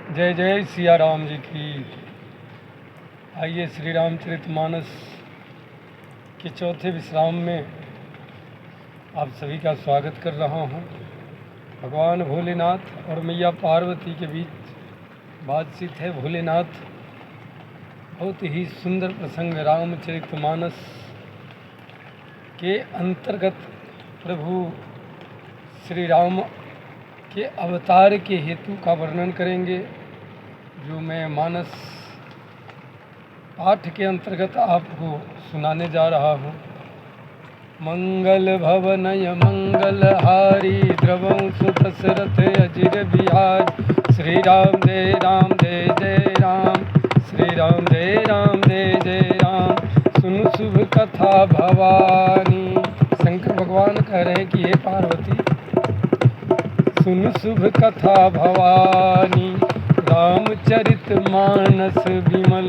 जय जय सिया राम जी की। आइए श्री रामचरितमानस के चौथे विश्राम में आप सभी का स्वागत कर रहा हूँ। भगवान भोलेनाथ और मैया पार्वती के बीच बातचीत है। भोलेनाथ बहुत ही सुंदर प्रसंग रामचरितमानस के अंतर्गत प्रभु श्री राम के अवतार के हेतु का वर्णन करेंगे, जो मैं मानस पाठ के अंतर्गत आपको सुनाने जा रहा हूँ। मंगल भवनय मंगलहारी द्रवंश दशरथ अजिर बिहार। श्री राम जय राम जय जय राम। श्री राम जय राम जय जय राम। सुन शुभ कथा भवानी। शंकर भगवान कह रहे हैं कि हे पार्वती, सुन शुभ कथा भवानी। रामचरित मानस विमल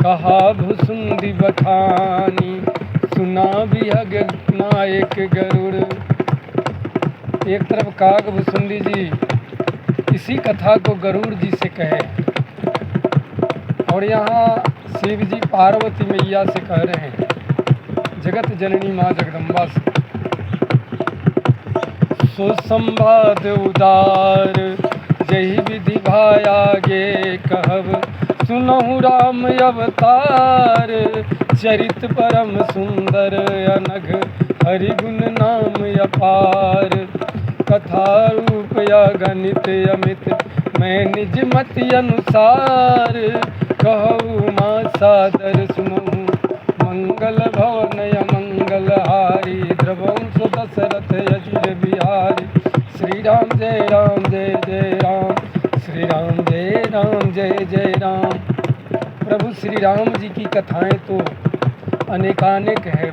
कहा भुसुंदी बखानी। सुना बिहग नायक गरुड़। एक तरफ काग भुसुंदी जी इसी कथा को गरुड़ जी से कहे, और यहाँ शिव जी पार्वती मैया से कह रहे हैं, जगत जननी माँ जगदम्बा से। सो संवाद उदार जही विधि भाया गे कहब। सुनहु राम अवतार चरित परम सुंदर अनघ हरिगुण नाम अपार। कथा रूप या गणित अमित मैं निज मति अनुसार। कहु माँ सादर सुनहु मंगल भवनय मंगलहारी। द्रवंश दशरथ अजिर बिहारी। श्री राम जय राम जय जय राम। श्री राम जय राम जय जय राम। प्रभु श्री राम जी की कथाएं तो अनेकानेक है।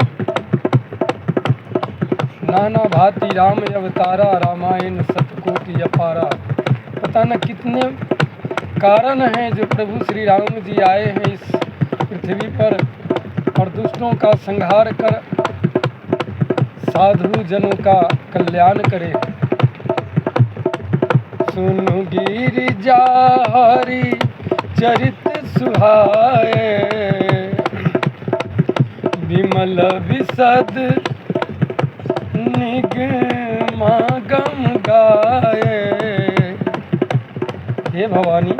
नाना भांति राम अवतारा रामायण सतकोटि अपारा। पता न कितने कारण हैं जो प्रभु श्री राम जी आए हैं इस पृथ्वी पर, और दुष्टों का संहार कर साधु जनों का कल्याण करे। सुनु गिरिजा हरि चरित सुहाए। विमल विशद निगमागम गाए। हे भवानी,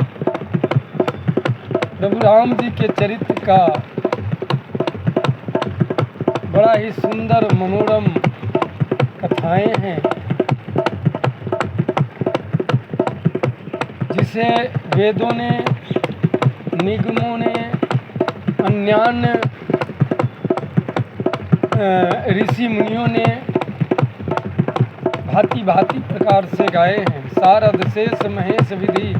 प्रभु राम जी के चरित्र का बड़ा ही सुंदर मनोरम कथाएं हैं, जिसे वेदों ने, निगमों ने, अन्यान्य ऋषि मुनियों ने भांति भांति प्रकार से गाए हैं। सारद शेष महेश विधि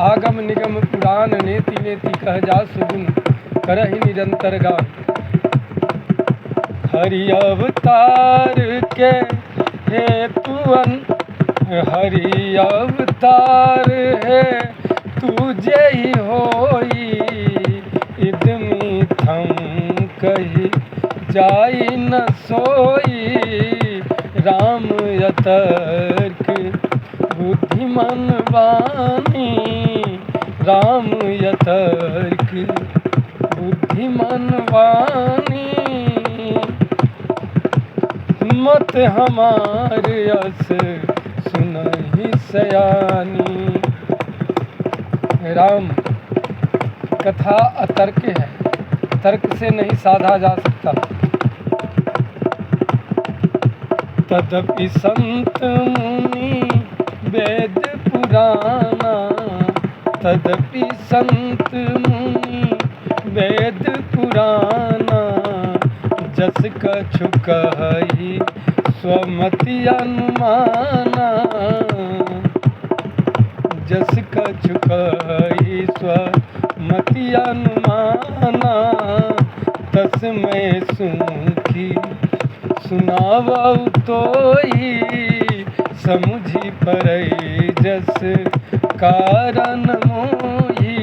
आगम निगम पुराण नेति नेति कह जा सुगुन करहि निरंतर गान। हरि अवतार के हेतुअन हरि अवतार है तुझे ही होई। इदमी थम कही जाई न सोई। राम यतर्क बुद्धिमान वाणी। राम यतर्क बुद्धिमान वाणी। मत हमार यस सुनहि सयानी। राम कथा अतर्क है, तर्क से नहीं साधा जा सकता। तदपि संत मुनि वेद पुराना। तदपि संत मुनि वेद पुराना। जस कछु कहि स्वमति अनुमाना। जस कछु कहि स्वमति अनुमाना। तस्मै सुखी सुनावउ तोहि। समुझि परई जस कारण मोहि।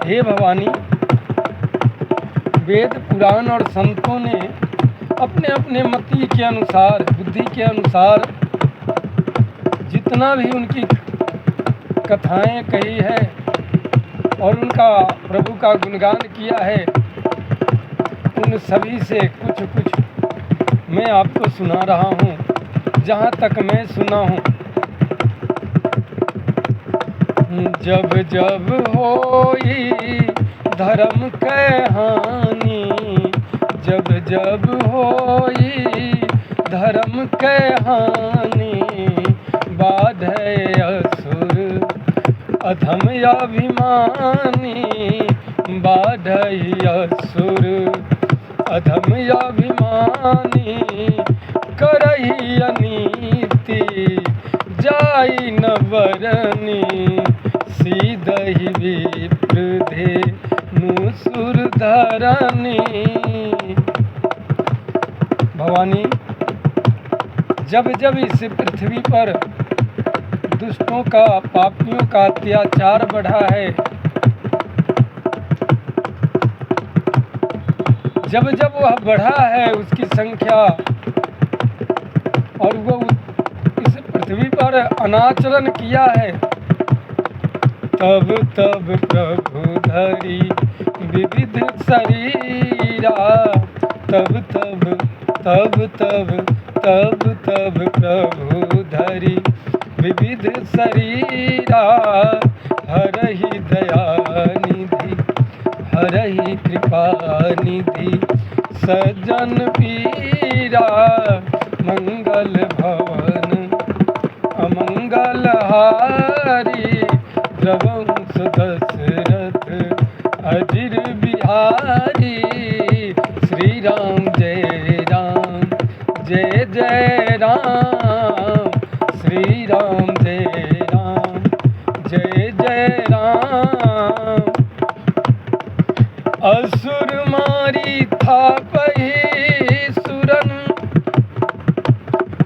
हे भवानी, वेद पुराण और संतों ने अपने अपने मति के अनुसार, बुद्धि के अनुसार जितना भी उनकी कथाएं कही है और उनका प्रभु का गुणगान किया है, उन सभी से कुछ कुछ मैं आपको सुना रहा हूँ जहाँ तक मैं सुना हूँ। जब जब होई धर्म के हानि, जब जब होई धर्म के हानि, बाधे असुर अधम अभिमानी, बाधई असुर अधम अभिमानी, करही अनीति जाई न बरनी, सीधहि विप्र धेनु सुर धरनी। भवानी, जब जब इस पृथ्वी पर दुष्टों का, पापियों का अत्याचार बढ़ा है, जब जब वह बढ़ा है उसकी संख्या, और वो इस पृथ्वी पर अनाचरण किया है, तब तब प्रभु धरी विविध शरीरा, तब तब तब तब तब तब प्रभु धरी विविध शरीरा, हरहि दया निधि हरहि कृपा निधि, सज्जन पीरा मंगल भवन अमंगल हारी, द्रवंश दशरथ अजिर बिहारी, श्री राम जय राम जय जय राम, श्री राम जय राम जय जय राम। असुर मारी थापहि सुरन,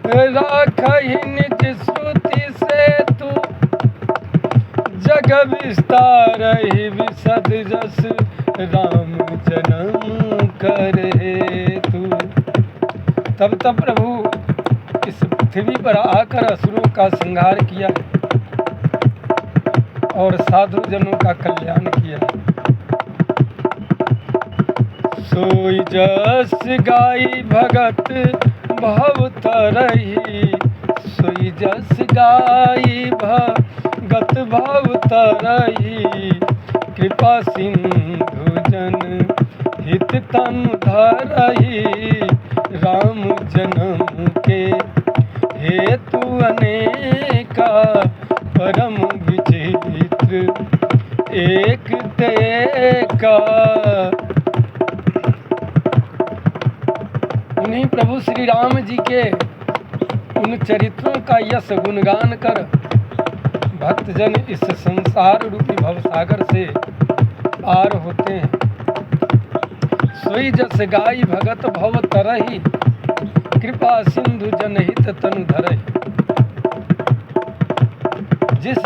राखहि निज श्रुति से तू, जग विस्तारहि विशद जस, राम जन्म करे तू। तब तब प्रभु इस पृथ्वी पर आकर असुरों का संहार किया और साधु जनों का कल्याण किया। सोई जस गाई भगत भव तरही, सोई जस गाई भगत भव तरही, कृपा सिंधु जन हित तनु धरही, राम जन्म के हेतु अनेका, परम विचित्र एक तेका। उन्हीं प्रभु श्री राम जी के उन चरित्रों का यश गुणगान कर भक्तजन इस संसार रूपी भवसागर से पार होते हैं। सोई जस गाई भगत भव तरही, कृपा सिंधु जनहित तनु धरहि।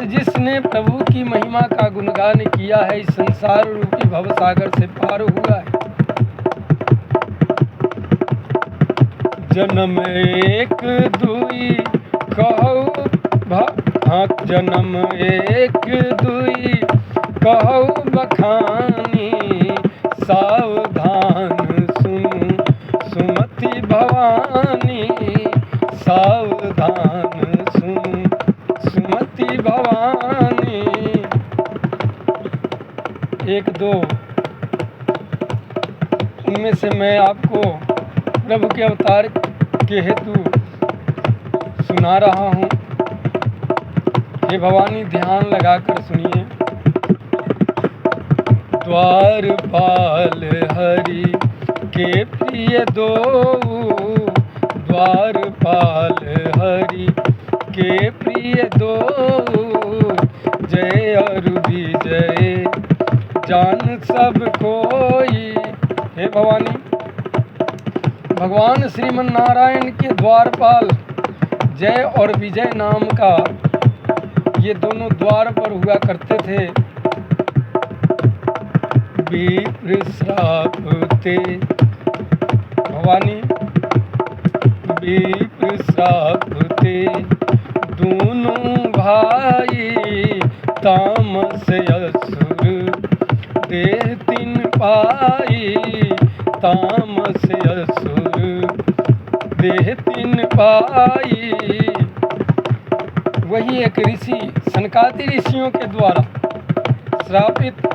जिसने प्रभु की महिमा का गुणगान किया है, इस संसार रूपी भवसागर से पार हुआ है। जन्म एक दुई कहु जन्म एक दुई कहु बखानी, सावधान सुनु सुमति भवानी, सावधान सुनु सुमति भवानी। एक दो उनमें से मैं आपको प्रभु के अवतार के हेतु सुना रहा हूँ। हे भवानी, ध्यान लगाकर सुनिए। द्वारपाल हरि के प्रिय दो, द्वारपाल हरि के प्रिय दो, जय और विजय जान सब कोई। हे भवानी, भगवान श्रीमन नारायण के द्वारपाल जय और विजय नाम का ये दोनों द्वार पर हुआ करते थे। विप्र श्राप ते भवानी, विप्र श्राप ते दोनों भाई, तामस असुर देह तीन पाई, तामस असुर देह तीन पाई। वही एक ऋषि सनकादि ऋषियों के द्वारा श्रापित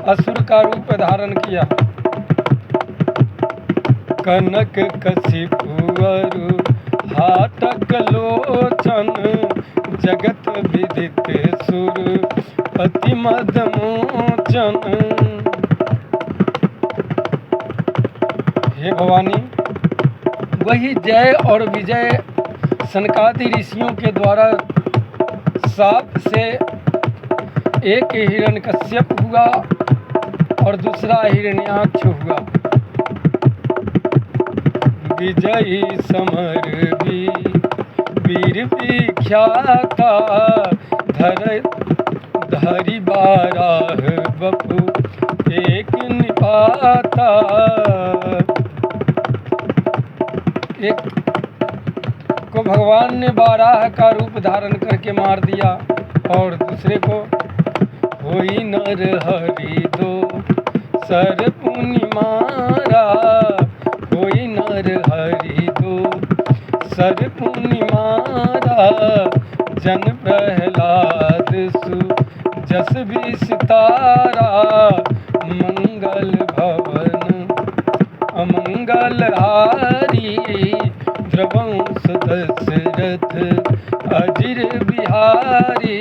असुर का रूप धारण किया। कनक कशिपुअरु हाटक लोचन, जगत विदित सुर अति मद मोचन। हे भवानी, वही जय और विजय सनकादि ऋषियों के द्वारा साप से एक हिरण्यकश्यप हुआ और दूसरा हिरण्याक्ष हुआ। विजयी समर भी वीर विख्याता, धरि बाराह बपु एक निपाता। एक को भगवान ने बाराह का रूप धारण करके मार दिया और दूसरे को होई नर हरि दो सर पुनि मारा, होई नर हरि दो सर पुनि मारा। जन प्रहलाद सु जस विस्तारा, मंगल भवन अमंगल हारी। द्रवंश दशरथ अजिर बिहारी।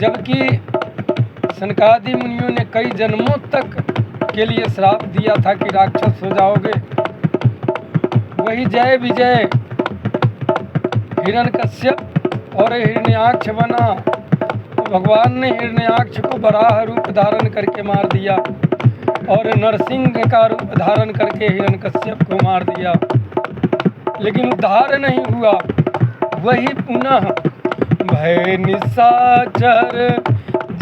जबकि सनकादि मुनियों ने कई जन्मों तक के लिए श्राप दिया था कि राक्षस हो जाओगे, वही जय विजय हिरण्यकश्यप और हिरण्याक्ष बना। तो भगवान ने हिरण्याक्ष को वराह रूप धारण करके मार दिया और नरसिंह का रूप धारण करके हिरण्यकश्यप को मार दिया, लेकिन उद्धार नहीं हुआ। वही पुनः भय निशाचर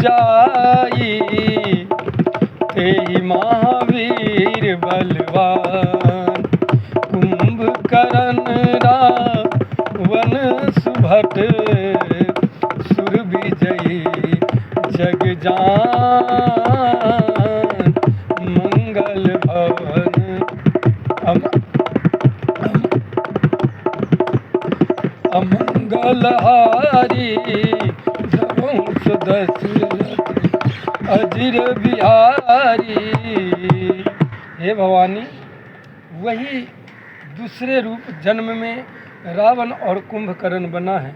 जाई, तेहि महावीर बलवान। कुंभकर्ण रावण सुभट, सुर विजयी जग जान। मंगल भवन अमंगल हारी। द्रवंश दशरथ अजिर बिहारी। हे भवानी, वही दूसरे रूप जन्म में रावण और कुंभकर्ण बना है।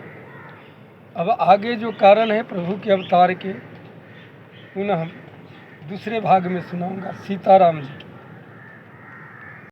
अब आगे जो कारण है प्रभु के अवतार के, पुनः दूसरे भाग में सुनाऊंगा। सीताराम जी।